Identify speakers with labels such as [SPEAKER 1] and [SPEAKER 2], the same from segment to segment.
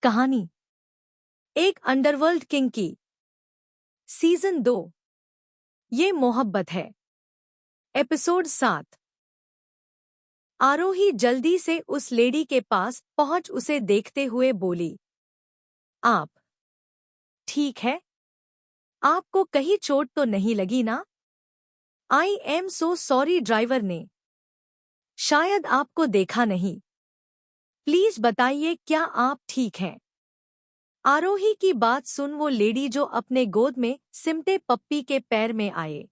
[SPEAKER 1] कहानी एक underworld king की सीजन 2 ये मोहब्बत है। एपिसोड 7। आरोही जल्दी से उस लेडी के पास पहुंच उसे देखते हुए बोली, आप ठीक है? आपको कहीं चोट तो नहीं लगी ना? I am so sorry, driver ने शायद आपको देखा नहीं। प्लीज बताइए, क्या आप ठीक हैं? आरोही की बात सुन वो लेडी जो अपने गोद में सिमटे पप्पी के पैर में आए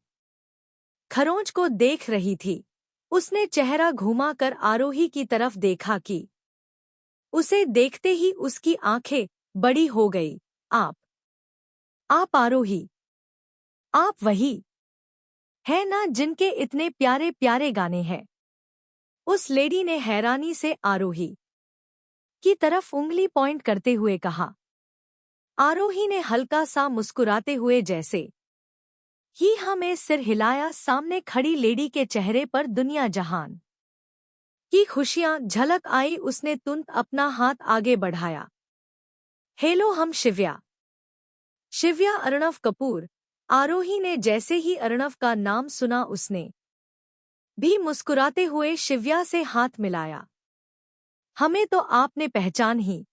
[SPEAKER 1] खरोंच को देख रही थी, उसने चेहरा घुमाकर आरोही की तरफ देखा कि उसे देखते ही उसकी आंखें बड़ी हो गई। आप आरोही, आप वही है ना जिनके इतने प्यारे प्यारे गाने हैं? उस लेडी ने हैरानी से आरोही की तरफ उंगली पॉइंट करते हुए कहा। आरोही ने हल्का सा मुस्कुराते हुए जैसे ही हमें सिर हिलाया। सामने खड़ी लेडी के चेहरे पर दुनिया जहान की खुशियां झलक आई। उसने तुरंत अपना हाथ आगे बढ़ाया। हेलो, हम शिव्या अर्णव कपूर। आरोही ने जैसे ही अर्णव का नाम सुना उसने भी मुस्कुराते हुए शिव्या से हाथ मिलाया। हमें तो आपने पहचान ही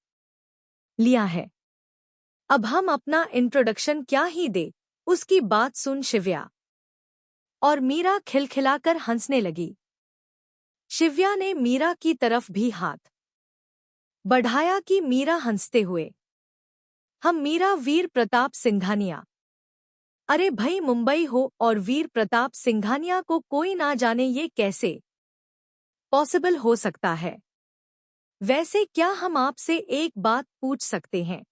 [SPEAKER 1] लिया है, अब हम अपना इंट्रोडक्शन क्या ही दे। उसकी बात सुन शिव्या और मीरा खिलखिलाकर हंसने लगी। शिव्या ने मीरा की तरफ भी हाथ बढ़ाया कि मीरा हंसते हुए, हम मीरा वीर प्रताप सिंघानिया। अरे भाई, मुंबई हो और वीर प्रताप सिंघानिया को कोई ना जाने, ये कैसे पॉसिबल हो सकता है? वैसे क्या हम आपसे एक बात पूछ सकते हैं?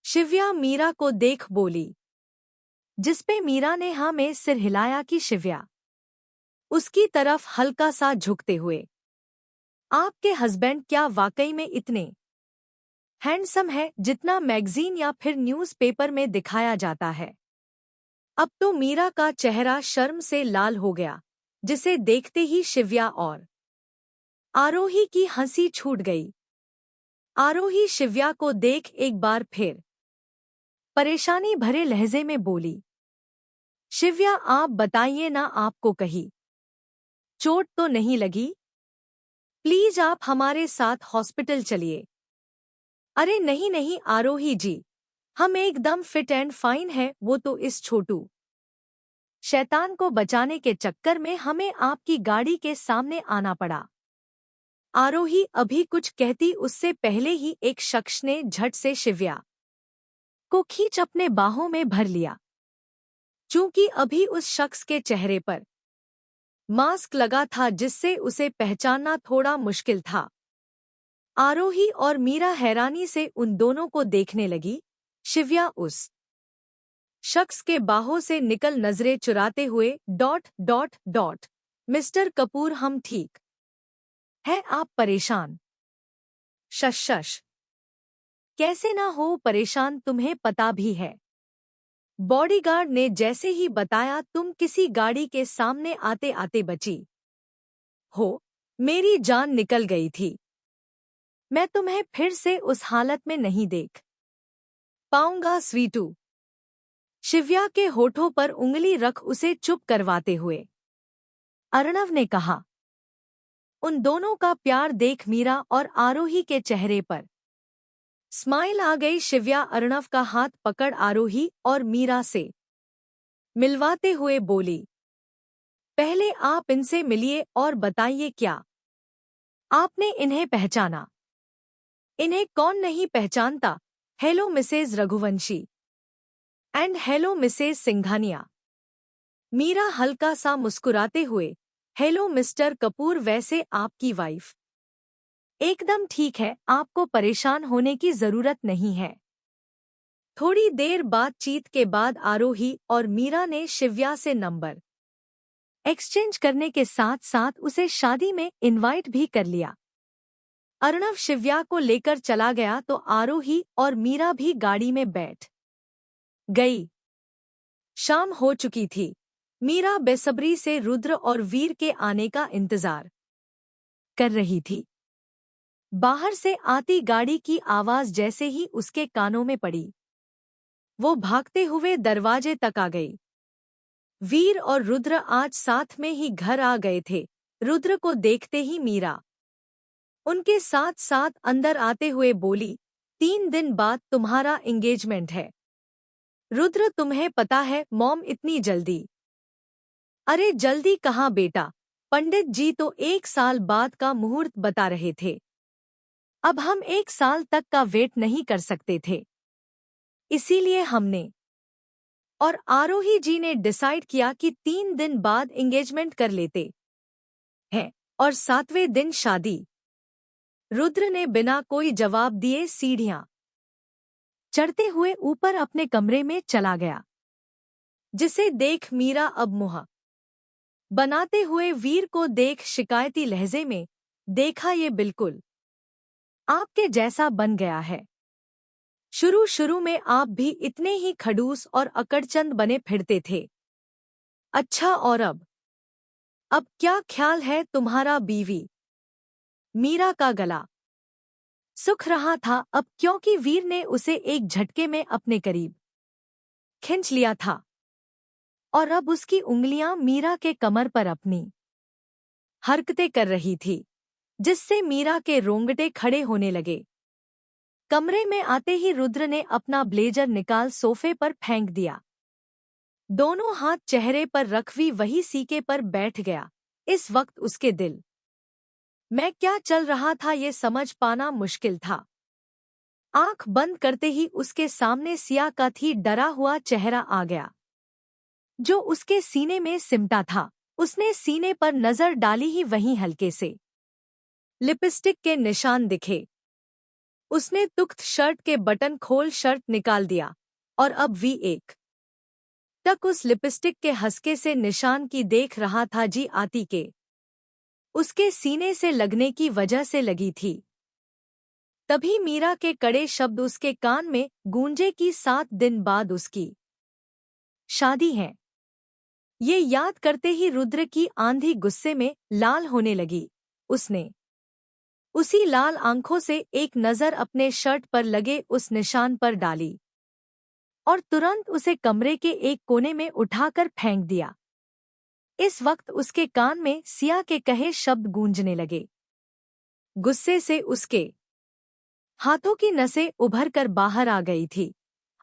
[SPEAKER 1] शिव्या मीरा को देख बोली, जिसपे मीरा ने हाँ में सिर हिलाया कि शिव्या उसकी तरफ हल्का सा झुकते हुए, आपके हस्बैंड क्या वाकई में इतने हैंडसम है जितना मैगजीन या फिर न्यूज़पेपर में दिखाया जाता है? अब तो मीरा का चेहरा शर्म से लाल हो गया, जिसे देखते ही शिव्या और आरोही की हंसी छूट गई। आरोही शिव्या को देख एक बार फिर परेशानी भरे लहजे में बोली, शिव्या आप बताइए ना, आपको कहीं चोट तो नहीं लगी? प्लीज आप हमारे साथ हॉस्पिटल चलिए। अरे नहीं नहीं आरोही जी, हम एकदम फिट एंड फाइन हैं। वो तो इस छोटू शैतान को बचाने के चक्कर में हमें आपकी गाड़ी के सामने आना पड़ा। आरोही अभी कुछ कहती उससे पहले ही एक शख्स ने झट से शिव्या को खींच अपने बाहों में भर लिया। चूंकि अभी उस शख्स के चेहरे पर मास्क लगा था जिससे उसे पहचानना थोड़ा मुश्किल था। आरोही और मीरा हैरानी से उन दोनों को देखने लगी। शिव्या उस शख्स के बाहों से निकल नजरें चुराते हुए मिस्टर कपूर, हम ठीक है, आप परेशान शश कैसे ना हो? परेशान तुम्हें पता भी है। बॉडीगार्ड ने जैसे ही बताया तुम किसी गाड़ी के सामने आते आते बची हो, मेरी जान निकल गई थी। मैं तुम्हें फिर से उस हालत में नहीं देख पाऊंगा स्वीटू। शिव्या के होठों पर उंगली रख उसे चुप करवाते हुए अर्णव ने कहा। उन दोनों का प्यार देख मीरा और आरोही के चेहरे पर स्माइल आ गई। शिव्या अर्णव का हाथ पकड़ आरोही और मीरा से मिलवाते हुए बोली, पहले आप इनसे मिलिए और बताइए, क्या आपने इन्हें पहचाना? इन्हें कौन नहीं पहचानता? Hello Mrs Raghuvanshi and hello Mrs Singhania. Meera हल्का सा मुस्कुराते हुए, हेलो मिस्टर कपूर, वैसे आपकी वाइफ एकदम ठीक है, आपको परेशान होने की जरूरत नहीं है। थोड़ी देर बातचीत के बाद आरोही और मीरा ने शिव्या से नंबर एक्सचेंज करने के साथ साथ उसे शादी में इनवाइट भी कर लिया। अर्णव शिव्या को लेकर चला गया तो आरोही और मीरा भी गाड़ी में बैठ गई। शाम हो चुकी थी। मीरा बेसब्री से रुद्र और वीर के आने का इंतजार कर रही थी। बाहर से आती गाड़ी की आवाज जैसे ही उसके कानों में पड़ी, वो भागते हुए दरवाजे तक आ गई। वीर और रुद्र आज साथ में ही घर आ गए थे। रुद्र को देखते ही मीरा उनके साथ साथ अंदर आते हुए बोली, 3 दिन बाद तुम्हारा एंगेजमेंट है। रुद्र, तुम्हें पता है मॉम, इतनी जल्दी? अरे जल्दी कहाँ बेटा, पंडित जी तो 1 साल बाद का मुहूर्त बता रहे थे। अब हम 1 साल तक का वेट नहीं कर सकते थे, इसीलिए हमने और आरोही जी ने डिसाइड किया कि 3 दिन बाद एंगेजमेंट कर लेते हैं और 7वें दिन शादी। रुद्र ने बिना कोई जवाब दिए सीढ़ियां चढ़ते हुए ऊपर अपने कमरे में चला गया, जिसे देख मीरा अब मुंह बनाते हुए वीर को देख शिकायती लहजे में, देखा ये बिल्कुल आपके जैसा बन गया है। शुरू शुरू में आप भी इतने ही खड़ूस और अकड़चंद बने फिरते थे। अच्छा, और अब क्या ख्याल है तुम्हारा बीवी? मीरा का गला सूख रहा था अब, क्योंकि वीर ने उसे एक झटके में अपने करीब खींच लिया था और अब उसकी उंगलियां मीरा के कमर पर अपनी हरकतें कर रही थी, जिससे मीरा के रोंगटे खड़े होने लगे। कमरे में आते ही रुद्र ने अपना ब्लेजर निकाल सोफे पर फेंक दिया। दोनों हाथ चेहरे पर रखवी वही सीके पर बैठ गया। इस वक्त उसके दिल में क्या चल रहा था ये समझ पाना मुश्किल था। आंख बंद करते ही उसके सामने सिया का थी डरा हुआ चेहरा आ गया, जो उसके सीने में सिमटा था। उसने सीने पर नजर डाली ही वहीं हल्के से लिपस्टिक के निशान दिखे। उसने तुख्त शर्ट के बटन खोल शर्ट निकाल दिया और अब भी एक तक उस लिपस्टिक के हंसके से निशान की देख रहा था। जी आती के उसके सीने से लगने की वजह से लगी थी। तभी मीरा के कड़े शब्द उसके कान में गूंजे कि 7 दिन बाद उसकी शादी है। ये याद करते ही रुद्र की आंधी गुस्से में लाल होने लगी। उसने उसी लाल आंखों से एक नजर अपने शर्ट पर लगे उस निशान पर डाली और तुरंत उसे कमरे के एक कोने में उठाकर फेंक दिया। इस वक्त उसके कान में सिया के कहे शब्द गूंजने लगे। गुस्से से उसके हाथों की नसें उभर कर बाहर आ गई थी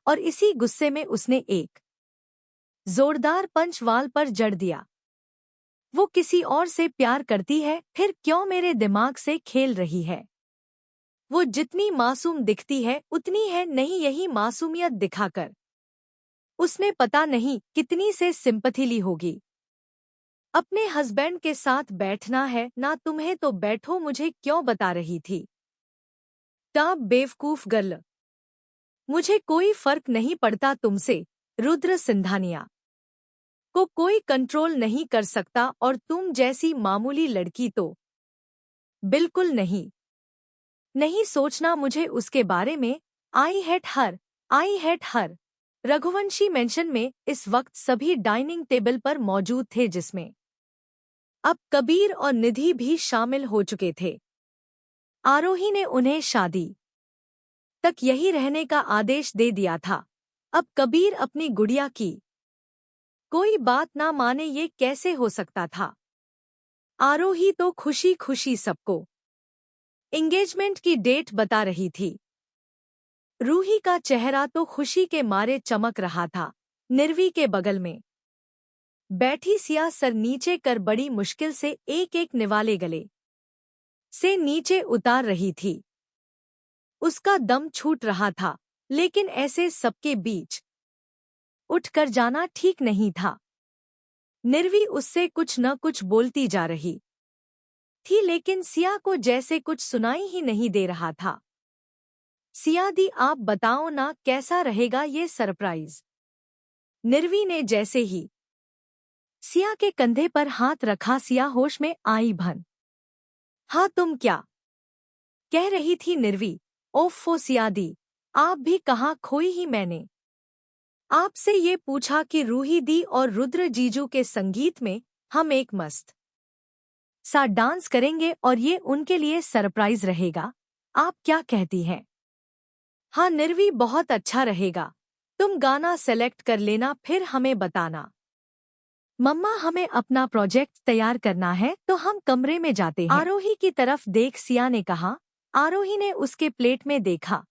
[SPEAKER 1] और इसी गुस्से में उसने एक जोरदार पंच वाल पर जड़ दिया। वो किसी और से प्यार करती है, फिर क्यों मेरे दिमाग से खेल रही है? वो जितनी मासूम दिखती है उतनी है नहीं। यही मासूमियत दिखाकर उसने पता नहीं कितनी से सिंपथी ली होगी। अपने हस्बैंड के साथ बैठना है ना तुम्हें तो बैठो, मुझे क्यों बता रही थी? टाप बेवकूफ गर्ल, मुझे कोई फर्क नहीं पड़ता तुमसे। रुद्र सिंधानिया को कोई कंट्रोल नहीं कर सकता और तुम जैसी मामूली लड़की तो बिल्कुल नहीं। नहीं सोचना मुझे उसके बारे में। I hate her, I hate her. Raghuvanshi mention में इस वक्त सभी डाइनिंग टेबल पर मौजूद थे, जिसमें अब कबीर और निधि भी शामिल हो चुके थे। आरोही ने उन्हें शादी तक यही रहने का आदेश दे दिया था। अब कबीर अपनी गुड़िया की कोई बात ना माने, ये कैसे हो सकता था? आरोही तो खुशी खुशी सबको एंगेजमेंट की डेट बता रही थी। रूही का चेहरा तो खुशी के मारे चमक रहा था। निर्वी के बगल में बैठी सिया सर नीचे कर बड़ी मुश्किल से एक एक निवाले गले से नीचे उतार रही थी। उसका दम छूट रहा था, लेकिन ऐसे सबके बीच उठकर जाना ठीक नहीं था। निर्वी उससे कुछ न कुछ बोलती जा रही थी, लेकिन सिया को जैसे कुछ सुनाई ही नहीं दे रहा था। सिया दी, आप बताओ ना कैसा रहेगा ये सरप्राइज? निर्वी ने जैसे ही सिया के कंधे पर हाथ रखा, सिया होश में आई भन। हाँ, तुम क्या कह रही थी निर्वी? ओफ़ो सिया दी, आप भी कहाँ खोई ही? मैंने आपसे ये पूछा कि रूही दी और रुद्र जीजू के संगीत में हम एक मस्त सा डांस करेंगे और ये उनके लिए सरप्राइज रहेगा। आप क्या कहती हैं? हाँ निर्वी, बहुत अच्छा रहेगा। तुम गाना सेलेक्ट कर लेना, फिर हमें बताना। मम्मा, हमें अपना प्रोजेक्ट तैयार करना है तो हम कमरे में जाते हैं। आरोही की तरफ देख सिया ने कहा। आरोही ने उसके प्लेट में देखा,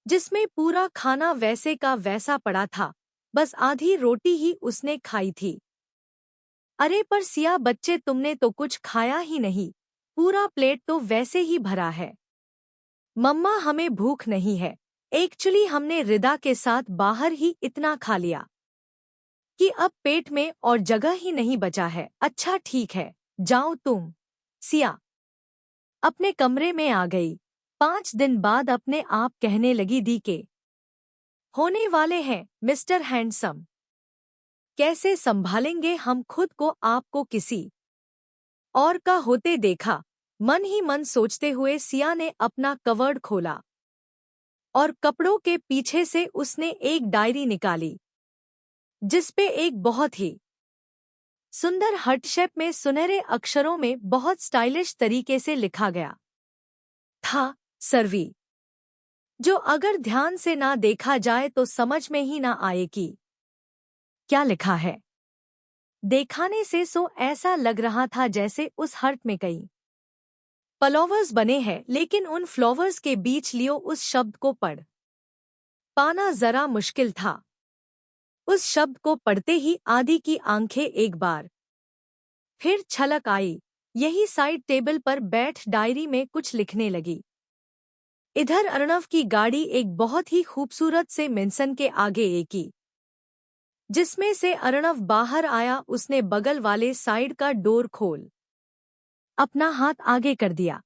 [SPEAKER 1] जिसमें पूरा खाना वैसे का वैसा पड़ा था, बस आधी रोटी ही उसने खाई थी। अरे पर सिया बच्चे, तुमने तो कुछ खाया ही नहीं, पूरा प्लेट तो वैसे ही भरा है। मम्मा, हमें भूख नहीं है, एक्चुअली हमने रिदा के साथ बाहर ही इतना खा लिया कि अब पेट में और जगह ही नहीं बचा है। अच्छा ठीक है, जाओ तुम। सिया अपने कमरे में आ गई। 5 दिन बाद अपने आप कहने लगी, दी के होने वाले हैं मिस्टर हैंडसम। कैसे संभालेंगे हम खुद को, आपको किसी और का होते देखा। मन ही मन सोचते हुए सिया ने अपना कवर्ड खोला और कपड़ों के पीछे से उसने एक डायरी निकाली, जिसपे एक बहुत ही सुंदर हार्ट शेप में सुनहरे अक्षरों में बहुत स्टाइलिश तरीके से लिखा गया था, सर्वी। जो अगर ध्यान से ना देखा जाए तो समझ में ही ना आए कि क्या लिखा है। देखाने से सो ऐसा लग रहा था जैसे उस हर्ट में कई फ्लावर्स बने हैं, लेकिन उन फ्लावर्स के बीच लियो उस शब्द को पढ़ पाना जरा मुश्किल था। उस शब्द को पढ़ते ही आदि की आंखें एक बार फिर छलक आई। यही साइड टेबल पर बैठ डायरी में कुछ लिखने लगी। इधर अर्णव की गाड़ी एक बहुत ही खूबसूरत से मेंसन के आगे एकी, जिसमें से अर्णव बाहर आया। उसने बगल वाले साइड का डोर खोल अपना हाथ आगे कर दिया।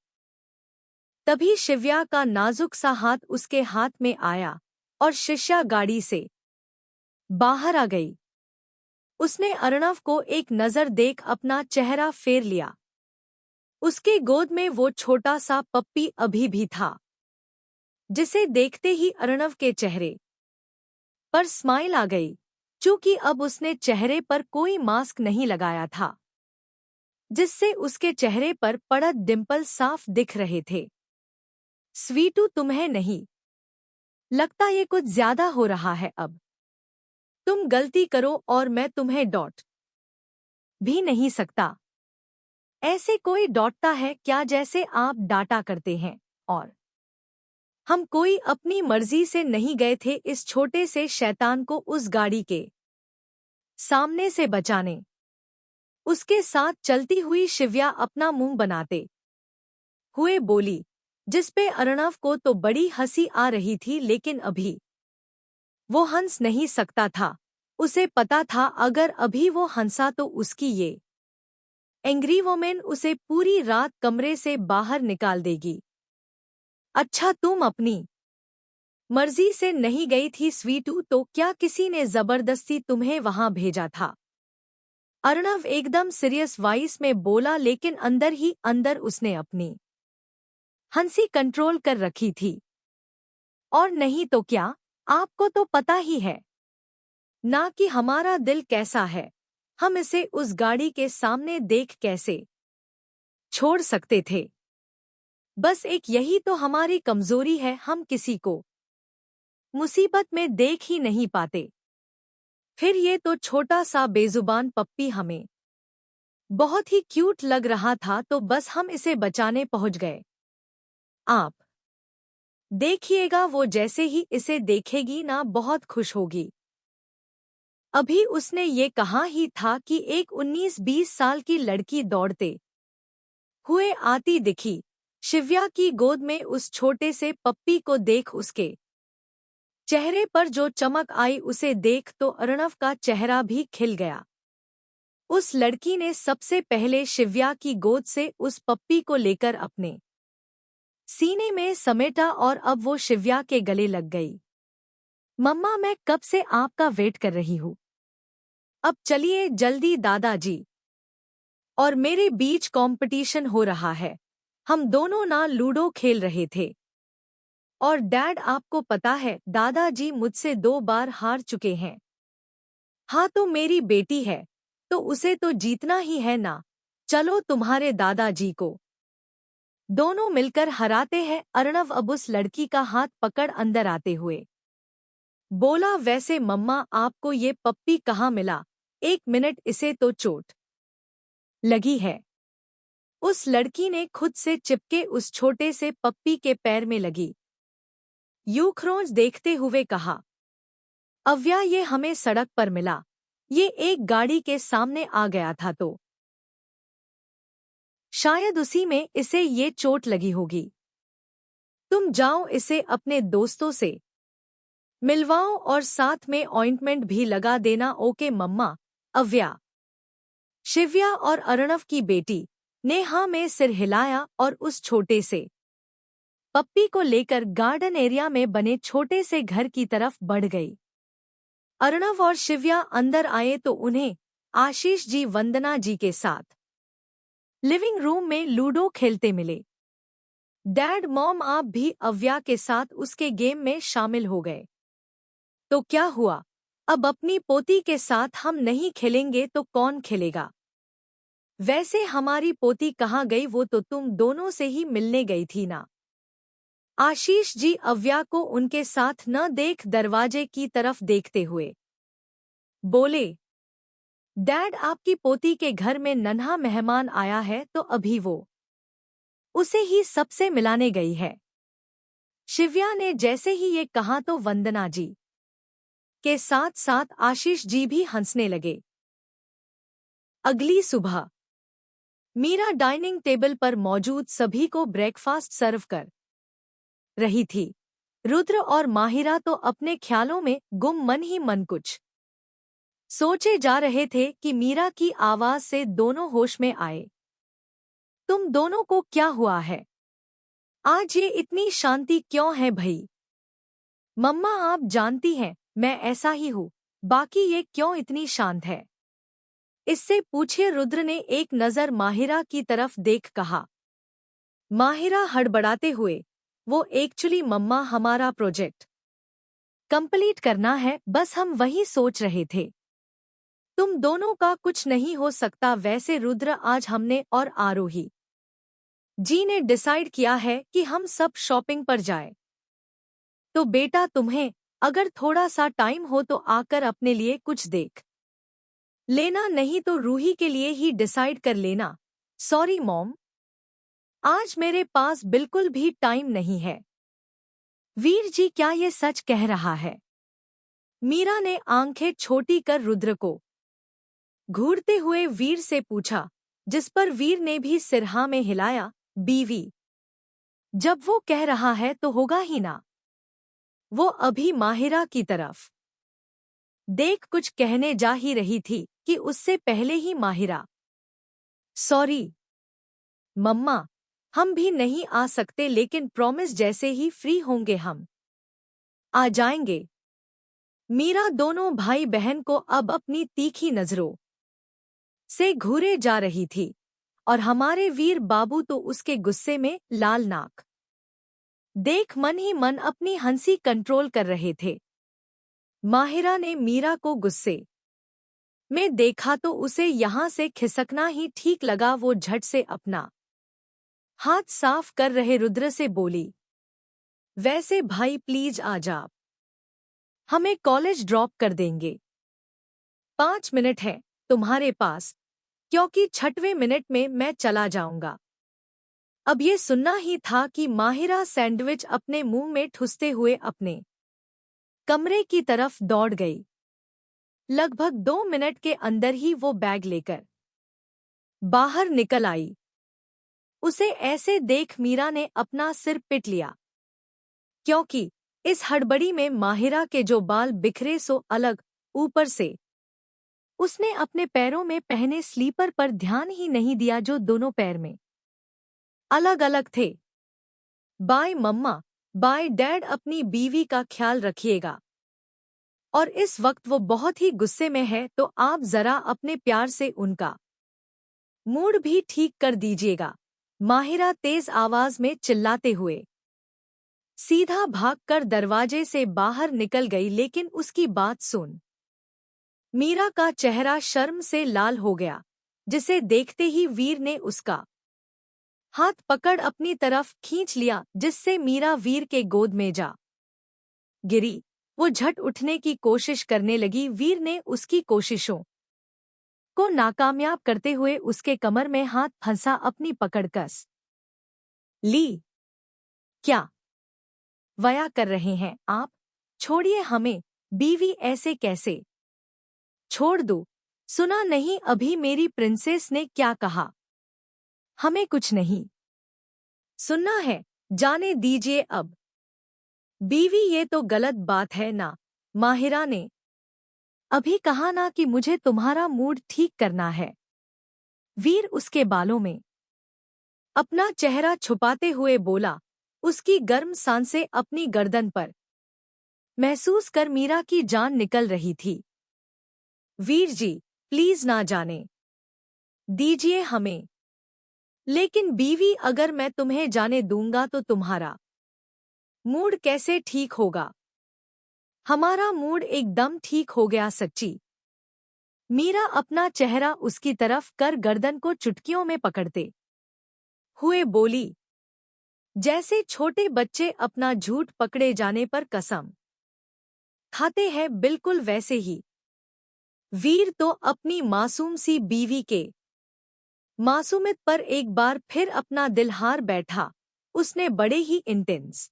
[SPEAKER 1] तभी शिव्या का नाजुक सा हाथ उसके हाथ में आया और शिष्या गाड़ी से बाहर आ गई। उसने अर्णव को एक नज़र देख अपना चेहरा फेर लिया। उसके गोद में वो छोटा सा पप्पी अभी भी था, जिसे देखते ही अर्णव के चेहरे पर स्माइल आ गई, चूंकि अब उसने चेहरे पर कोई मास्क नहीं लगाया था, जिससे उसके चेहरे पर पड़त डिंपल साफ दिख रहे थे। स्वीटू, तुम्हें नहीं लगता ये कुछ ज्यादा हो रहा है? अब तुम गलती करो और मैं तुम्हें डॉट भी नहीं सकता। ऐसे कोई डांटता है क्या जैसे आप डांटा करते हैं? और हम कोई अपनी मर्जी से नहीं गए थे इस छोटे से शैतान को उस गाड़ी के सामने से बचाने। उसके साथ चलती हुई शिव्या अपना मुंह बनाते हुए बोली, जिसपे अर्णव को तो बड़ी हंसी आ रही थी, लेकिन अभी वो हंस नहीं सकता था। उसे पता था अगर अभी वो हंसा तो उसकी ये एंग्री वोमेन उसे पूरी रात कमरे से बाहर निकाल देगी। अच्छा, तुम अपनी मर्जी से नहीं गई थी स्वीटू, तो क्या किसी ने जबरदस्ती तुम्हें वहां भेजा था? अर्णव एकदम सीरियस वॉइस में बोला, लेकिन अंदर ही अंदर उसने अपनी हंसी कंट्रोल कर रखी थी। और नहीं तो क्या, आपको तो पता ही है ना कि हमारा दिल कैसा है। हम इसे उस गाड़ी के सामने देख कैसे छोड़ सकते थे? बस एक यही तो हमारी कमजोरी है, हम किसी को मुसीबत में देख ही नहीं पाते। फिर ये तो छोटा सा बेजुबान पप्पी हमें बहुत ही क्यूट लग रहा था, तो बस हम इसे बचाने पहुंच गए। आप देखिएगा, वो जैसे ही इसे देखेगी ना बहुत खुश होगी। अभी उसने ये कहा ही था कि एक 19-20 साल की लड़की दौड़ते हुए आती दिखी। शिव्या की गोद में उस छोटे से पप्पी को देख उसके चेहरे पर जो चमक आई, उसे देख तो अर्णव का चेहरा भी खिल गया। उस लड़की ने सबसे पहले शिव्या की गोद से उस पप्पी को लेकर अपने सीने में समेटा और अब वो शिव्या के गले लग गई। मम्मा, मैं कब से आपका वेट कर रही हूँ। अब चलिए जल्दी, दादाजी और मेरे बीच कंपटीशन हो रहा है। हम दोनों ना लूडो खेल रहे थे। और डैड, आपको पता है दादाजी मुझसे 2 बार हार चुके हैं। हाँ, तो मेरी बेटी है तो उसे तो जीतना ही है ना। चलो तुम्हारे दादाजी को दोनों मिलकर हराते हैं। अर्णव अब उस लड़की का हाथ पकड़ अंदर आते हुए बोला, वैसे मम्मा आपको ये पप्पी कहाँ मिला? 1 मिनट, इसे तो चोट लगी है। उस लड़की ने खुद से चिपके उस छोटे से पप्पी के पैर में लगी यूखरोंज देखते हुए कहा, अव्या ये हमें सड़क पर मिला। ये एक गाड़ी के सामने आ गया था तो शायद उसी में इसे ये चोट लगी होगी। तुम जाओ इसे अपने दोस्तों से मिलवाओ और साथ में ऑइंटमेंट भी लगा देना। ओके मम्मा। अव्या, शिव्या और अर्णव की बेटी नेहा में सिर हिलाया और उस छोटे से पप्पी को लेकर गार्डन एरिया में बने छोटे से घर की तरफ बढ़ गई। अर्णव और शिव्या अंदर आए तो उन्हें आशीष जी वंदना जी के साथ लिविंग रूम में लूडो खेलते मिले। डैड मॉम आप भी अव्या के साथ उसके गेम में शामिल हो गए। तो क्या हुआ, अब अपनी पोती के साथ हम नहीं खेलेंगे तो कौन खेलेगा? वैसे हमारी पोती कहाँ गई? वो तो तुम दोनों से ही मिलने गई थी ना। आशीष जी अव्या को उनके साथ न देख दरवाजे की तरफ देखते हुए बोले, डैड आपकी पोती के घर में नन्हा मेहमान आया है तो अभी वो उसे ही सबसे मिलाने गई है। शिव्या ने जैसे ही ये कहा तो वंदना जी के साथ साथ आशीष जी भी हंसने लगे। अगली सुबह मीरा डाइनिंग टेबल पर मौजूद सभी को ब्रेकफास्ट सर्व कर रही थी। रुद्र और माहिरा तो अपने ख्यालों में गुम मन ही मन कुछ सोचे जा रहे थे कि मीरा की आवाज से दोनों होश में आए। तुम दोनों को क्या हुआ है? आज ये इतनी शांति क्यों है भई? मम्मा आप जानती हैं मैं ऐसा ही हूँ, बाकी ये क्यों इतनी शांत है? इससे पूछे। रुद्र ने एक नज़र माहिरा की तरफ देख कहा। माहिरा हड़बड़ाते हुए, वो एक्चुअली मम्मा हमारा प्रोजेक्ट कंप्लीट करना है, बस हम वही सोच रहे थे। तुम दोनों का कुछ नहीं हो सकता। वैसे रुद्र आज हमने और आरोही जी ने डिसाइड किया है कि हम सब शॉपिंग पर जाएं। तो बेटा तुम्हें अगर थोड़ा सा टाइम हो तो आकर अपने लिए कुछ देख लेना, नहीं तो रूही के लिए ही डिसाइड कर लेना। सॉरी मॉम, आज मेरे पास बिल्कुल भी टाइम नहीं है। वीर जी क्या ये सच कह रहा है? मीरा ने आंखें छोटी कर रुद्र को घूरते हुए वीर से पूछा, जिस पर वीर ने भी सिर हाँ में हिलाया। बीवी जब वो कह रहा है तो होगा ही ना। वो अभी माहिरा की तरफ देख कुछ कहने जा ही रही थी कि उससे पहले ही माहिरा, सॉरी मम्मा, हम भी नहीं आ सकते, लेकिन प्रॉमिस जैसे ही फ्री होंगे हम आ जाएंगे। मीरा दोनों भाई बहन को अब अपनी तीखी नजरों से घूरे जा रही थी और हमारे वीर बाबू तो उसके गुस्से में लाल नाक देख मन ही मन अपनी हंसी कंट्रोल कर रहे थे। माहिरा ने मीरा को गुस्से में देखा तो उसे यहाँ से खिसकना ही ठीक लगा। वो झट से अपना हाथ साफ कर रहे रुद्र से बोली, वैसे भाई प्लीज आ जा, हमें कॉलेज ड्रॉप कर देंगे। 5 मिनट है तुम्हारे पास, क्योंकि 6वें मिनट में मैं चला जाऊंगा। अब ये सुनना ही था कि माहिरा सैंडविच अपने मुंह में ठुसते हुए अपने कमरे की तरफ दौड़ गई। लगभग 2 मिनट के अंदर ही वो बैग लेकर बाहर निकल आई। उसे ऐसे देख मीरा ने अपना सिर पीट लिया, क्योंकि इस हड़बड़ी में माहिरा के जो बाल बिखरे सो अलग, ऊपर से उसने अपने पैरों में पहने स्लीपर पर ध्यान ही नहीं दिया जो दोनों पैर में अलग अलग थे। बाय मम्मा, बाय डैड, अपनी बीवी का ख्याल रखिएगा। और इस वक्त वो बहुत ही गुस्से में है तो आप जरा अपने प्यार से उनका मूड भी ठीक कर दीजिएगा। माहिरा तेज आवाज में चिल्लाते हुए सीधा भागकर दरवाजे से बाहर निकल गई, लेकिन उसकी बात सुन मीरा का चेहरा शर्म से लाल हो गया, जिसे देखते ही वीर ने उसका हाथ पकड़ अपनी तरफ खींच लिया, जिससे मीरा वीर के गोद में जा गिरी। वो झट उठने की कोशिश करने लगी। वीर ने उसकी कोशिशों को नाकामयाब करते हुए उसके कमर में हाथ फंसा अपनी पकड़ कस ली। क्या वया कर रहे हैं आप? छोड़िए हमें। बीवी ऐसे कैसे छोड़ दूं? सुना नहीं अभी मेरी प्रिंसेस ने क्या कहा? हमें कुछ नहीं सुनना है, जाने दीजिए अब। बीवी ये तो गलत बात है ना। माहिरा ने अभी कहा ना कि मुझे तुम्हारा मूड ठीक करना है। वीर उसके बालों में अपना चेहरा छुपाते हुए बोला। उसकी गर्म सांसें अपनी गर्दन पर महसूस कर मीरा की जान निकल रही थी। वीर जी, प्लीज ना जाने दीजिए हमें। लेकिन बीवी, अगर मैं तुम्हें जाने दूंगा तो तुम्हारा मूड कैसे ठीक होगा? हमारा मूड एकदम ठीक हो गया सच्ची। मीरा अपना चेहरा उसकी तरफ कर गर्दन को चुटकियों में पकड़ते हुए बोली, जैसे छोटे बच्चे अपना झूठ पकड़े जाने पर कसम खाते हैं, बिल्कुल वैसे ही। वीर तो अपनी मासूम सी बीवी के मासूमियत पर एक बार फिर अपना दिल हार बैठा। उसने बड़े ही इंटेंस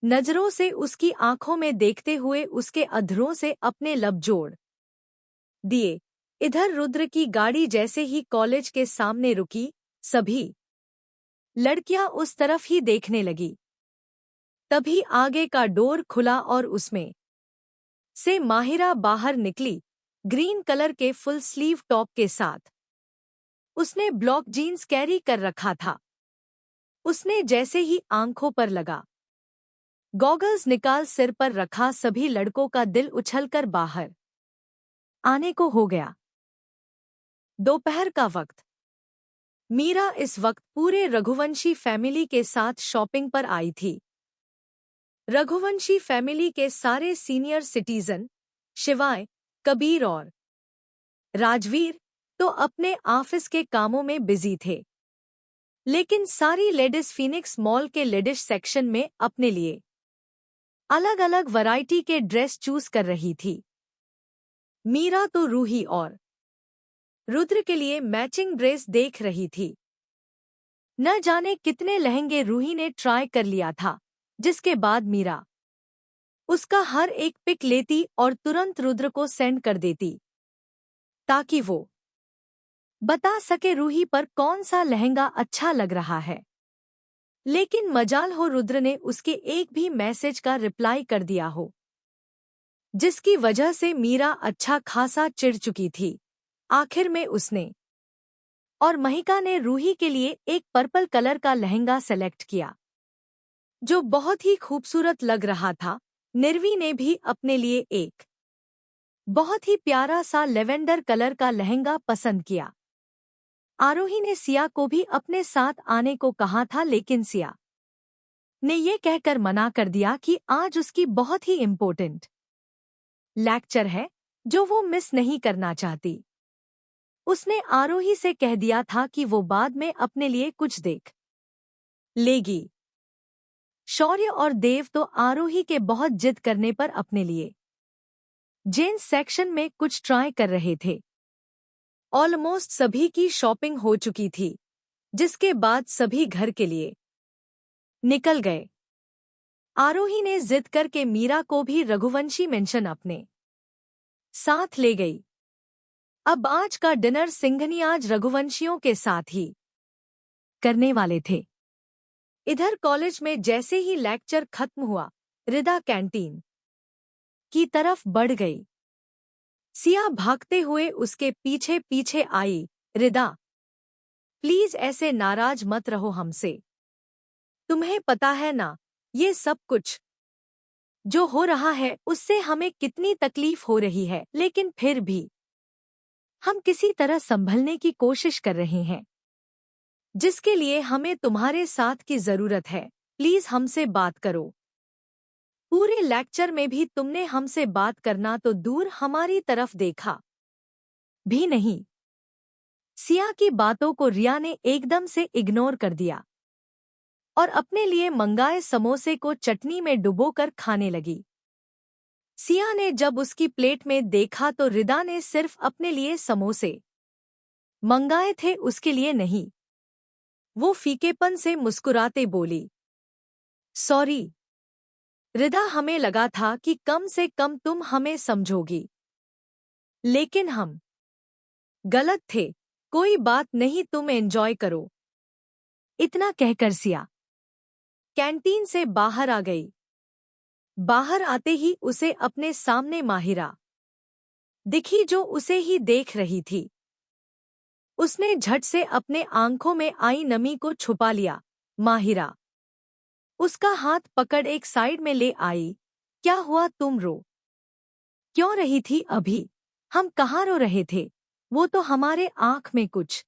[SPEAKER 1] नजरों से उसकी आंखों में देखते हुए उसके अधरों से अपने लब जोड़ दिए। इधर रुद्र की गाड़ी जैसे ही कॉलेज के सामने रुकी, सभी लड़कियां उस तरफ ही देखने लगी। तभी आगे का डोर खुला और उसमें से माहिरा बाहर निकली, ग्रीन कलर के फुल स्लीव टॉप के साथ। उसने ब्लॉक जीन्स कैरी कर रखा था। उसने जैसे ही आंखों पर लगा गॉगल्स निकाल सिर पर रखा, सभी लड़कों का दिल उछलकर बाहर आने को हो गया। दोपहर का वक्त। मीरा इस वक्त पूरे रघुवंशी फैमिली के साथ शॉपिंग पर आई थी। रघुवंशी फैमिली के सारे सीनियर सिटीजन, शिवाय, कबीर और राजवीर, तो अपने ऑफिस के कामों में बिजी थे। लेकिन सारी लेडीज फीनिक्स मॉल के लेडीज सेक्शन में अपने लिए अलग अलग वैरायटी के ड्रेस चूज कर रही थी। मीरा तो रूही और रुद्र के लिए मैचिंग ड्रेस देख रही थी। न जाने कितने लहंगे रूही ने ट्राई कर लिया था, जिसके बाद मीरा उसका हर एक पिक लेती और तुरंत रुद्र को सेंड कर देती, ताकि वो बता सके रूही पर कौन सा लहंगा अच्छा लग रहा है। लेकिन मजाल हो रुद्र ने उसके एक भी मैसेज का रिप्लाई कर दिया हो, जिसकी वजह से मीरा अच्छा खासा चिढ़ चुकी थी। आखिर में उसने और महिका ने रूही के लिए एक पर्पल कलर का लहंगा सेलेक्ट किया, जो बहुत ही खूबसूरत लग रहा था। निर्वी ने भी अपने लिए एक बहुत ही प्यारा सा लेवेंडर कलर का लहंगा पसंद किया। आरोही ने सिया को भी अपने साथ आने को कहा था, लेकिन सिया ने ये कहकर मना कर दिया कि आज उसकी बहुत ही इम्पोर्टेंट लेक्चर है, जो वो मिस नहीं करना चाहती। उसने आरोही से कह दिया था कि वो बाद में अपने लिए कुछ देख लेगी। शौर्य और देव तो आरोही के बहुत जिद करने पर अपने लिए जेंट्स सेक्शन में कुछ ट्राई कर रहे थे। ऑलमोस्ट सभी की शॉपिंग हो चुकी थी, जिसके बाद सभी घर के लिए निकल गए। आरोही ने जिद करके मीरा को भी रघुवंशी मेंशन अपने साथ ले गई। अब आज का डिनर सिंघनी आज रघुवंशियों के साथ ही करने वाले थे। इधर कॉलेज में जैसे ही लेक्चर खत्म हुआ, रिदा कैंटीन की तरफ बढ़ गई। सिया भागते हुए उसके पीछे पीछे आई। रिदा, प्लीज ऐसे नाराज मत रहो हमसे। तुम्हें पता है ना, ये सब कुछ जो हो रहा है उससे हमें कितनी तकलीफ हो रही है, लेकिन फिर भी हम किसी तरह संभलने की कोशिश कर रहे हैं, जिसके लिए हमें तुम्हारे साथ की जरूरत है। प्लीज हमसे बात करो। पूरे लेक्चर में भी तुमने हमसे बात करना तो दूर, हमारी तरफ देखा भी नहीं। सिया की बातों को रिया ने एकदम से इग्नोर कर दिया और अपने लिए मंगाए समोसे को चटनी में डुबोकर खाने लगी। सिया ने जब उसकी प्लेट में देखा तो रिदा ने सिर्फ अपने लिए समोसे मंगाए थे, उसके लिए नहीं। वो फीकेपन से मुस्कुराते बोली, सॉरी रिदा, हमें लगा था कि कम से कम तुम हमें समझोगी, लेकिन हम गलत थे। कोई बात नहीं, तुम एंजॉय करो। इतना कहकर सिया कैंटीन से बाहर आ गई। बाहर आते ही उसे अपने सामने माहिरा दिखी, जो उसे ही देख रही थी। उसने झट से अपने आंखों में आई नमी को छुपा लिया। माहिरा उसका हाथ पकड़ एक साइड में ले आई। क्या हुआ, तुम रो क्यों रही थी अभी? हम कहाँ रो रहे थे? वो तो हमारे आंख में कुछ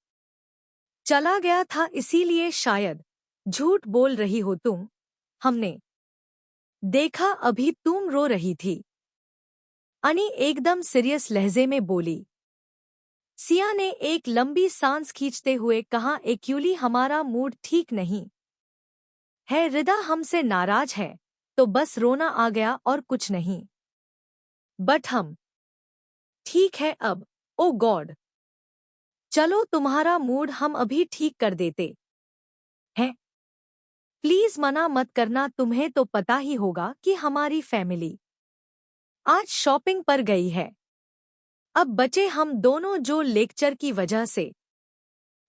[SPEAKER 1] चला गया था, इसीलिए शायद। झूठ बोल रही हो तुम, हमने देखा अभी तुम रो रही थी। अनी एकदम सीरियस लहजे में बोली। सिया ने एक लंबी सांस खींचते हुए कहा, एक्चुअली हमारा मूड ठीक नहीं है। रिदा हमसे नाराज है तो बस रोना आ गया और कुछ नहीं। बट हम ठीक है अब। ओ गॉड, चलो तुम्हारा मूड हम अभी ठीक कर देते हैं। प्लीज मना मत करना, तुम्हें तो पता ही होगा कि हमारी फैमिली आज शॉपिंग पर गई है। अब बचे हम दोनों, जो लेक्चर की वजह से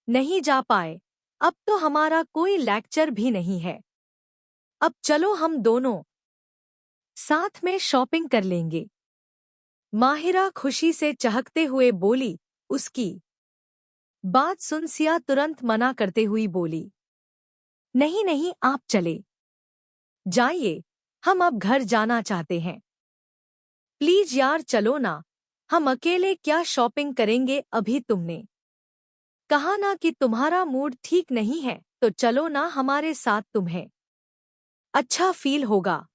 [SPEAKER 1] नहीं जा पाए। अब तो हमारा कोई लेक्चर भी नहीं है। अब चलो हम दोनों साथ में शॉपिंग कर लेंगे। माहिरा खुशी से चहकते हुए बोली। उसकी बात सुन सिया तुरंत मना करते हुई बोली, नहीं नहीं, आप चले जाइए, हम अब घर जाना चाहते हैं। प्लीज यार चलो ना, हम अकेले क्या शॉपिंग करेंगे? अभी तुमने कहा ना कि तुम्हारा मूड ठीक नहीं है, तो चलो ना हमारे साथ, तुम्हें अच्छा फील होगा।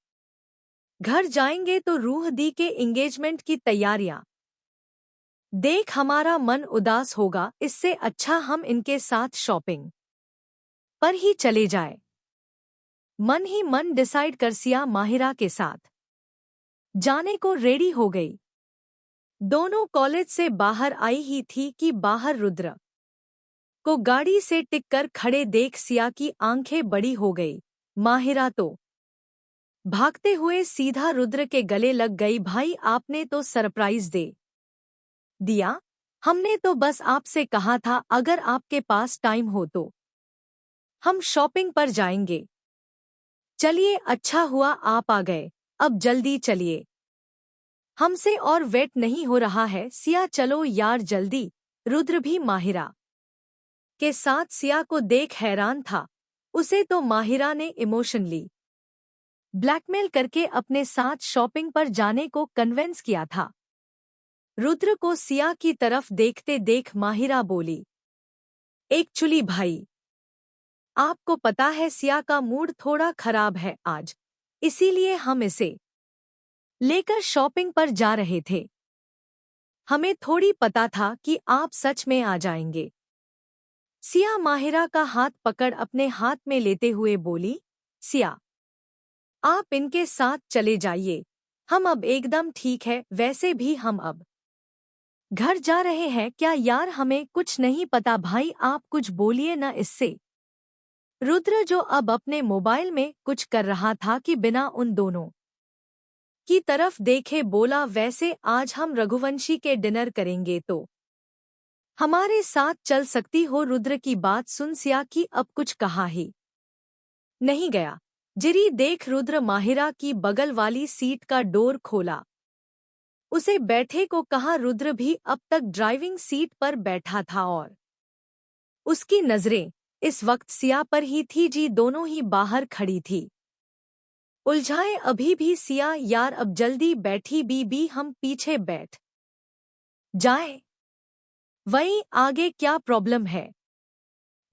[SPEAKER 1] घर जाएंगे तो रूह दी के एंगेजमेंट की तैयारियां देख हमारा मन उदास होगा, इससे अच्छा हम इनके साथ शॉपिंग पर ही चले जाए। मन ही मन डिसाइड कर सिया माहिरा के साथ जाने को रेडी हो गई। दोनों कॉलेज से बाहर आई ही थी कि बाहर रुद्र को गाड़ी से टिककर खड़े देख सिया की आंखें बड़ी हो गई। माहिरा तो भागते हुए सीधा रुद्र के गले लग गई। भाई आपने तो सरप्राइज दे दिया, हमने तो बस आपसे कहा था अगर आपके पास टाइम हो तो हम शॉपिंग पर जाएंगे। चलिए, अच्छा हुआ आप आ गए, अब जल्दी चलिए, हमसे और वेट नहीं हो रहा है। सिया चलो यार जल्दी। रुद्र भी माहिरा के साथ सिया को देख हैरान था। उसे तो माहिरा ने इमोशनली ब्लैकमेल करके अपने साथ शॉपिंग पर जाने को कन्विंस किया था। रुद्र को सिया की तरफ देखते देख माहिरा बोली, एक्चुअली भाई आपको पता है सिया का मूड थोड़ा खराब है आज, इसीलिए हम इसे लेकर शॉपिंग पर जा रहे थे। हमें थोड़ी पता था कि आप सच में आ जाएंगे। सिया माहिरा का हाथ पकड़ अपने हाथ में लेते हुए बोली, सिया आप इनके साथ चले जाइए, हम अब एकदम ठीक है। वैसे भी हम अब घर जा रहे हैं। क्या यार, हमें कुछ नहीं पता। भाई आप कुछ बोलिए ना इससे। रुद्र जो अब अपने मोबाइल में कुछ कर रहा था कि बिना उन दोनों की तरफ देखे बोला, वैसे आज हम रघुवंशी के डिनर करेंगे तो हमारे साथ चल सकती हो? रुद्र की बात सुन सिया की अब कुछ कहा ही नहीं गया। जिरी देख रुद्र माहिरा की बगल वाली सीट का डोर खोला, उसे बैठे को कहा। रुद्र भी अब तक ड्राइविंग सीट पर बैठा था और उसकी नजरें इस वक्त सिया पर ही थी, जी दोनों ही बाहर खड़ी थी उलझाए। अभी भी सिया यार अब जल्दी बैठी, बीबी हम पीछे बैठ जाए, वहीं आगे क्या प्रॉब्लम है?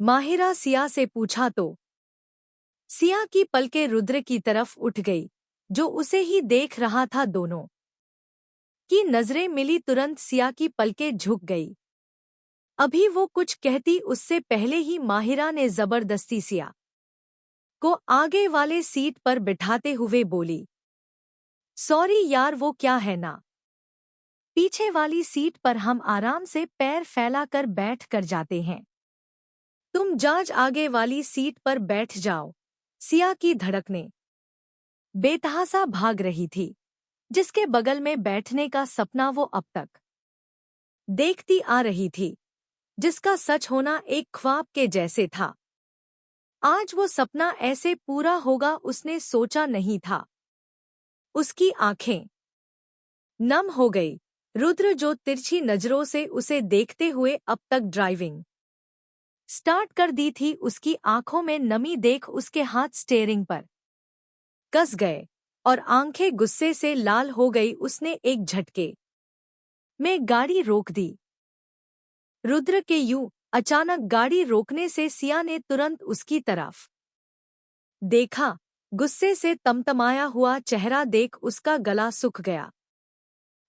[SPEAKER 1] माहिरा सिया से पूछा तो सिया की पलकें रुद्र की तरफ उठ गई, जो उसे ही देख रहा था। दोनों की नजरें मिली, तुरंत सिया की पलकें झुक गई। अभी वो कुछ कहती उससे पहले ही माहिरा ने जबरदस्ती सिया को आगे वाले सीट पर बिठाते हुए बोली, सॉरी यार, वो क्या है ना, पीछे वाली सीट पर हम आराम से पैर फैलाकर बैठ कर जाते हैं। तुम जाज आगे वाली सीट पर बैठ जाओ। सिया की धड़कनें बेतहासा भाग रही थी। जिसके बगल में बैठने का सपना वो अब तक देखती आ रही थी, जिसका सच होना एक ख्वाब के जैसे था, आज वो सपना ऐसे पूरा होगा उसने सोचा नहीं था। उसकी आंखें नम हो गई। रुद्र जो तिरछी नजरों से उसे देखते हुए अब तक ड्राइविंग स्टार्ट कर दी थी, उसकी आंखों में नमी देख उसके हाथ स्टीयरिंग पर कस गए और आंखें गुस्से से लाल हो गई। उसने एक झटके में गाड़ी रोक दी। रुद्र के यूं अचानक गाड़ी रोकने से सिया ने तुरंत उसकी तरफ देखा। गुस्से से तमतमाया हुआ चेहरा देख उसका गला सूख गया।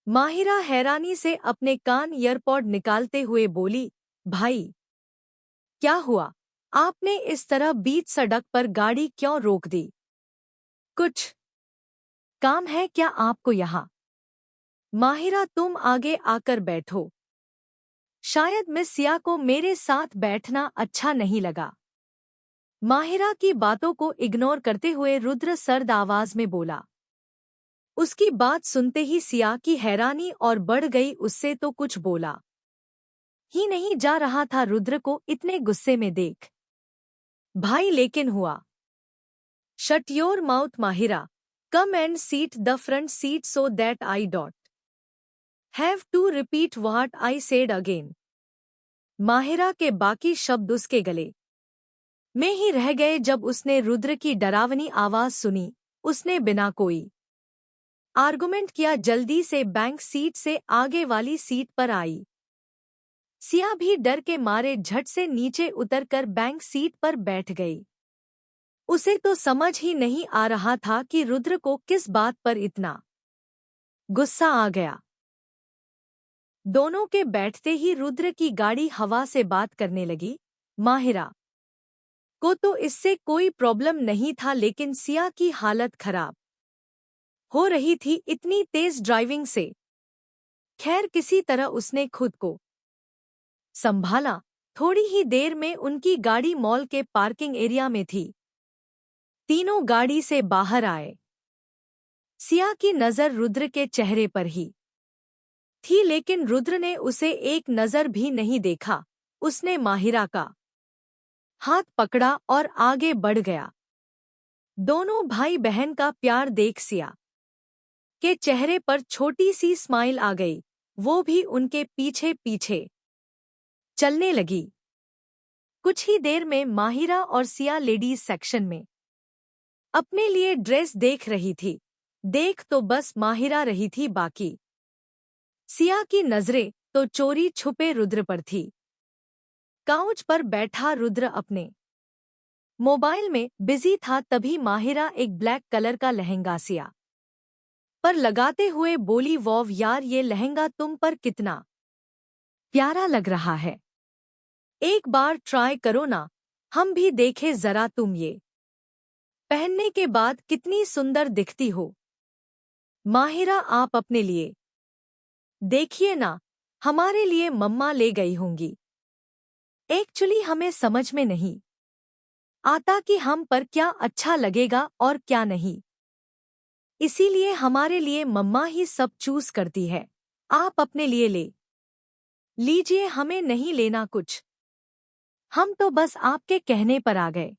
[SPEAKER 1] माहिरा हैरानी से अपने कान ईयरपॉड निकालते हुए बोली, भाई क्या हुआ, आपने इस तरह बीच सड़क पर गाड़ी क्यों रोक दी? कुछ काम है क्या आपको यहाँ? माहिरा, तुम आगे आकर बैठो। शायद मिस सिया को मेरे साथ बैठना अच्छा नहीं लगा। माहिरा की बातों को इग्नोर करते हुए रुद्र सर्द आवाज में बोला। उसकी बात सुनते ही सिया की हैरानी और बढ़ गई। उससे तो कुछ बोला ही नहीं जा रहा था रुद्र को इतने गुस्से में देख। भाई लेकिन हुआ। Shut your mouth Mahira, come and seat the front seat so that I डॉट have to repeat what I said again. Mahira के बाकी शब्द उसके गले में ही रह गए जब उसने रुद्र की डरावनी आवाज सुनी। उसने बिना कोई आर्गुमेंट किया जल्दी से बैंक सीट से आगे वाली सीट पर आई। सिया भी डर के मारे झट से नीचे उतरकर बैंक सीट पर बैठ गई। उसे तो समझ ही नहीं आ रहा था कि रुद्र को किस बात पर इतना गुस्सा आ गया। दोनों के बैठते ही रुद्र की गाड़ी हवा से बात करने लगी। माहिरा को तो इससे कोई प्रॉब्लम नहीं था, लेकिन सिया की हालत खराब हो रही थी इतनी तेज ड्राइविंग से। खैर किसी तरह उसने खुद को संभाला। थोड़ी ही देर में उनकी गाड़ी मॉल के पार्किंग एरिया में थी। तीनों गाड़ी से बाहर आए। सिया की नजर रुद्र के चेहरे पर ही थी, लेकिन रुद्र ने उसे एक नजर भी नहीं देखा। उसने माहिरा का हाथ पकड़ा और आगे बढ़ गया। दोनों भाई बहन का प्यार देख सिया के चेहरे पर छोटी सी स्माइल आ गई। वो भी उनके पीछे पीछे चलने लगी। कुछ ही देर में माहिरा और सिया लेडीज सेक्शन में अपने लिए ड्रेस देख रही थी। देख तो बस माहिरा रही थी बाकी। सिया की नजरें तो चोरी छुपे रुद्र पर थी। काउच पर बैठा रुद्र अपने मोबाइल में बिजी था, तभी माहिरा एक ब्लैक कलर का लहंगा सिया पर लगाते हुए बोली, वॉव यार, ये लहंगा तुम पर कितना प्यारा लग रहा है, एक बार ट्राई करो ना, हम भी देखे जरा तुम ये पहनने के बाद कितनी सुंदर दिखती हो। माहिरा, आप अपने लिए देखिए ना, हमारे लिए मम्मा ले गई होंगी। एक्चुअली हमें समझ में नहीं आता कि हम पर क्या अच्छा लगेगा और क्या नहीं, इसीलिए हमारे लिए मम्मा ही सब चूज करती है। आप अपने लिए ले लीजिए, हमें नहीं लेना कुछ, हम तो बस आपके कहने पर आ गए।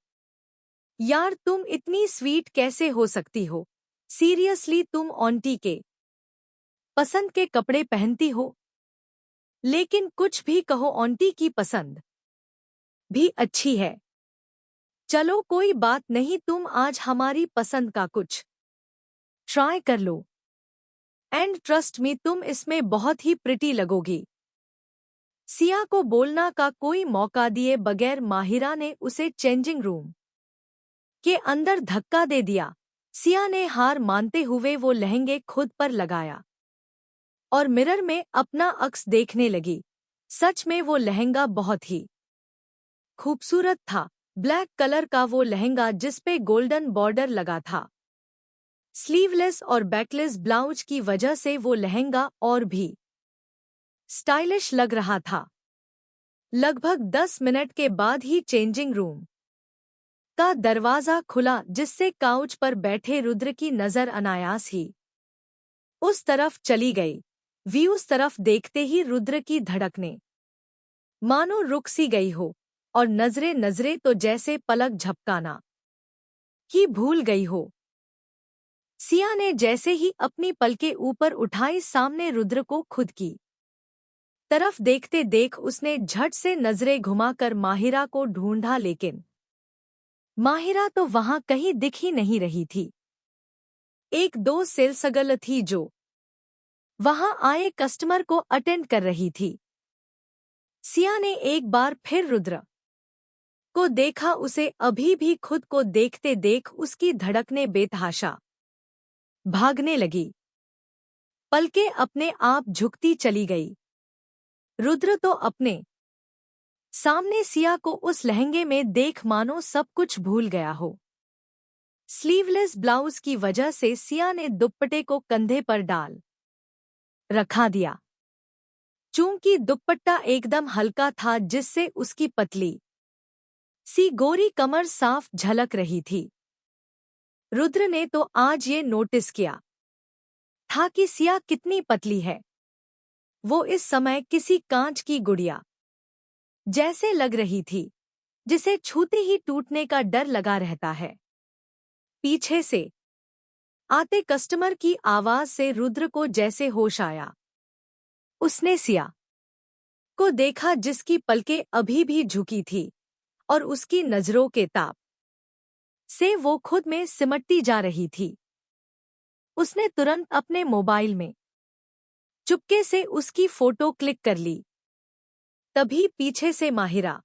[SPEAKER 1] यार तुम इतनी स्वीट कैसे हो सकती हो? सीरियसली तुम आंटी के पसंद के कपड़े पहनती हो। लेकिन कुछ भी कहो, आंटी की पसंद भी अच्छी है। चलो कोई बात नहीं, तुम आज हमारी पसंद का कुछ ट्राई कर लो एंड ट्रस्ट मी, तुम इसमें बहुत ही प्रिटी लगोगी। सिया को बोलना का कोई मौका दिए बगैर माहिरा ने उसे चेंजिंग रूम के अंदर धक्का दे दिया। सिया ने हार मानते हुए वो लहंगे खुद पर लगाया और मिरर में अपना अक्स देखने लगी। सच में वो लहंगा बहुत ही खूबसूरत था। ब्लैक कलर का वो लहंगा जिस पे गोल्डन बॉर्डर लगा था। स्लीवलेस और बैकलेस ब्लाउज की वजह से वो लहंगा और भी स्टाइलिश लग रहा था। लगभग 10 मिनट के बाद ही चेंजिंग रूम का दरवाजा खुला, जिससे काउच पर बैठे रुद्र की नजर अनायास ही उस तरफ चली गई। उस तरफ देखते ही रुद्र की धड़कने मानो रुक सी गई हो और नजरे नजरे तो जैसे पलक झपकाना ही भूल गई हो। सिया ने जैसे ही अपनी पलकें ऊपर उठाई, सामने रुद्र को खुद की तरफ देखते देख उसने झट से नजरें घुमाकर माहिरा को ढूंढा, लेकिन माहिरा तो वहां कहीं दिख ही नहीं रही थी। एक दो सेल्सगर्ल थी जो वहां आए कस्टमर को अटेंड कर रही थी। सिया ने एक बार फिर रुद्र को देखा। उसे अभी भी खुद को देखते देख उसकी धड़कनें बेतहाशा भागने लगी। पलकें अपने आप झुकती चली गई। रुद्र तो अपने सामने सिया को उस लहंगे में देख मानो सब कुछ भूल गया हो। स्लीवलेस ब्लाउज की वजह से सिया ने दुपट्टे को कंधे पर डाल रखा दिया। चूंकि दुपट्टा एकदम हल्का था, जिससे उसकी पतली सी गोरी कमर साफ झलक रही थी। रुद्र ने तो आज ये नोटिस किया था कि सिया कितनी पतली है। वो इस समय किसी कांच की गुड़िया जैसे लग रही थी, जिसे छूते ही टूटने का डर लगा रहता है। पीछे से आते कस्टमर की आवाज से रुद्र को जैसे होश आया। उसने सिया को देखा, जिसकी पलकें अभी भी झुकी थी और उसकी नजरों के ताप से वो खुद में सिमटती जा रही थी। उसने तुरंत अपने मोबाइल में चुपके से उसकी फोटो क्लिक कर ली। तभी पीछे से माहिरा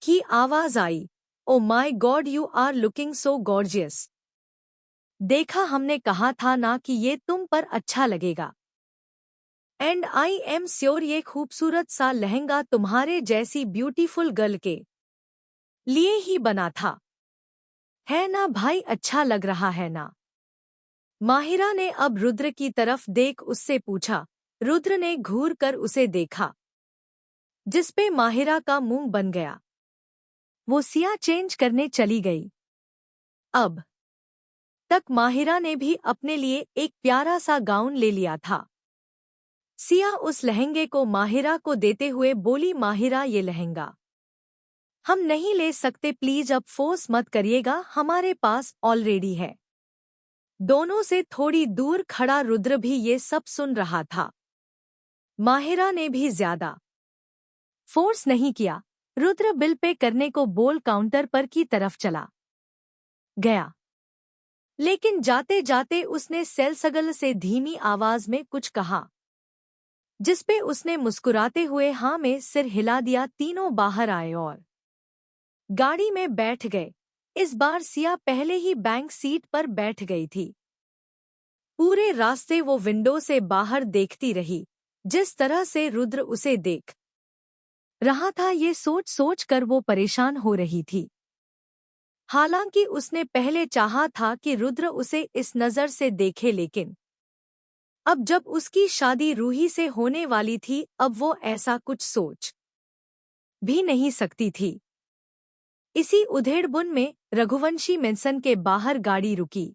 [SPEAKER 1] की आवाज आई, oh my god, you are looking so gorgeous. देखा, हमने कहा था ना कि ये तुम पर अच्छा लगेगा। एंड आई एम श्योर ये खूबसूरत सा लहंगा तुम्हारे जैसी ब्यूटीफुल गर्ल के लिए ही बना था। है ना भाई, अच्छा लग रहा है ना? माहिरा ने अब रुद्र की तरफ देख उससे पूछा। रुद्र ने घूर कर उसे देखा, जिसपे माहिरा का मुंह बन गया। वो सिया चेंज करने चली गई। अब तक माहिरा ने भी अपने लिए एक प्यारा सा गाउन ले लिया था। सिया उस लहंगे को माहिरा को देते हुए बोली, माहिरा ये लहंगा हम नहीं ले सकते, प्लीज अब फोर्स मत करिएगा, हमारे पास ऑलरेडी है। दोनों से थोड़ी दूर खड़ा रुद्र भी ये सब सुन रहा था। माहिरा ने भी ज्यादा फोर्स नहीं किया। रुद्र बिल पे करने को बोल काउंटर पर की तरफ चला गया, लेकिन जाते जाते उसने सेल्सगर्ल से धीमी आवाज में कुछ कहा, जिसपे उसने मुस्कुराते हुए हाँ में सिर हिला दिया। तीनों बाहर आए और गाड़ी में बैठ गए। इस बार सिया पहले ही बैंक सीट पर बैठ गई थी। पूरे रास्ते वो विंडो से बाहर देखती रही। जिस तरह से रुद्र उसे देख रहा था, ये सोच सोच कर वो परेशान हो रही थी। हालांकि उसने पहले चाहा था कि रुद्र उसे इस नज़र से देखे, लेकिन अब जब उसकी शादी रूही से होने वाली थी, अब वो ऐसा कुछ सोच भी नहीं सकती थी। इसी उधेड़बुन में रघुवंशी मेंसन के बाहर गाड़ी रुकी।